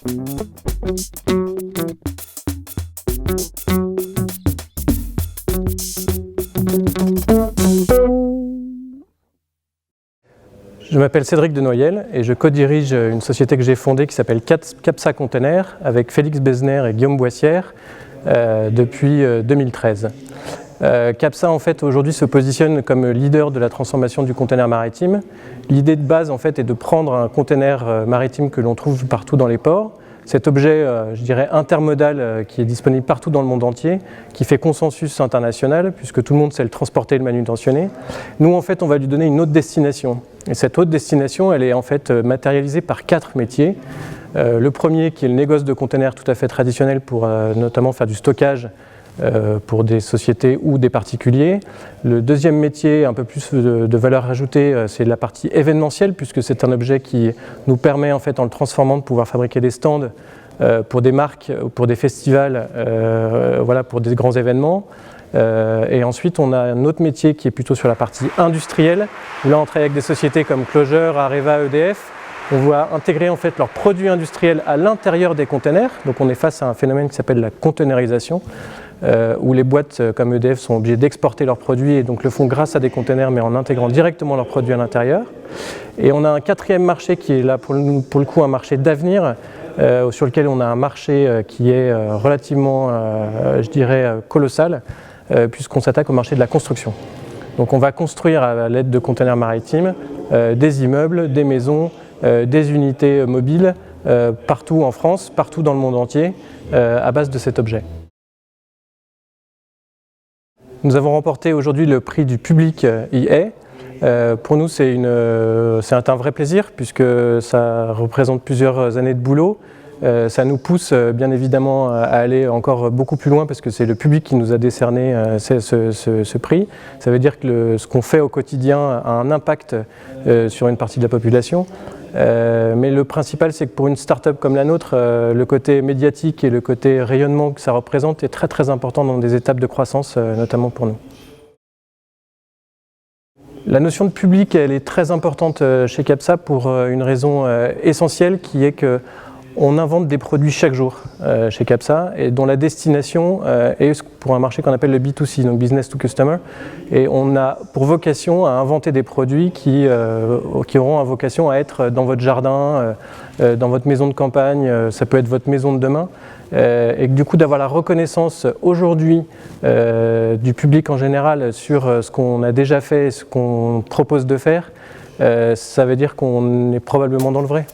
Je m'appelle Cédric Denoyel et je co-dirige une société que j'ai fondée qui s'appelle Capsa Container avec Félix Besner et Guillaume Boissière depuis 2013. Capsa en fait aujourd'hui se positionne comme leader de la transformation du container maritime. L'idée de base en fait est de prendre un container maritime que l'on trouve partout dans les ports, cet objet je dirais intermodal qui est disponible partout dans le monde entier, qui fait consensus international puisque tout le monde sait le transporter et le manutentionner. Nous en fait on va lui donner une autre destination. Et cette autre destination elle est en fait matérialisée par 4 métiers. Le premier qui est le négoce de containers tout à fait traditionnel pour notamment faire du stockage pour des sociétés ou des particuliers. Le deuxième métier, un peu plus de valeur ajoutée, c'est la partie événementielle, puisque c'est un objet qui nous permet, en fait, en le transformant, de pouvoir fabriquer des stands pour des marques, pour des festivals, voilà, pour des grands événements. Et ensuite, on a un autre métier qui est plutôt sur la partie industrielle. Là, on travaille avec des sociétés comme Closure, Areva, EDF. On va intégrer en fait leurs produits industriels à l'intérieur des containers. Donc on est face à un phénomène qui s'appelle la containerisation, où les boîtes comme EDF sont obligées d'exporter leurs produits et donc le font grâce à des containers mais en intégrant directement leurs produits à l'intérieur. Et on a un quatrième marché qui est là pour le coup un marché d'avenir, sur lequel on a un marché qui est relativement, je dirais, colossal, puisqu'on s'attaque au marché de la construction. Donc on va construire à l'aide de containers maritimes des immeubles, des maisons, des unités mobiles partout en France, partout dans le monde entier, à base de cet objet. Nous avons remporté aujourd'hui le prix du public EA. Pour nous, c'est un vrai plaisir puisque ça représente plusieurs années de boulot. Ça nous pousse bien évidemment à aller encore beaucoup plus loin parce que c'est le public qui nous a décerné ce prix. Ça veut dire que ce qu'on fait au quotidien a un impact sur une partie de la population. Mais le principal, c'est que pour une start-up comme la nôtre, le côté médiatique et le côté rayonnement que ça représente est très très important dans des étapes de croissance, notamment pour nous. La notion de public, elle est très importante chez Capsa pour une raison essentielle qui est que on invente des produits chaque jour chez Capsa et dont la destination est pour un marché qu'on appelle le B2C, donc Business to Customer. Et on a pour vocation à inventer des produits qui auront vocation à être dans votre jardin, dans votre maison de campagne, ça peut être votre maison de demain. Et du coup d'avoir la reconnaissance aujourd'hui du public en général sur ce qu'on a déjà fait, ce qu'on propose de faire, ça veut dire qu'on est probablement dans le vrai.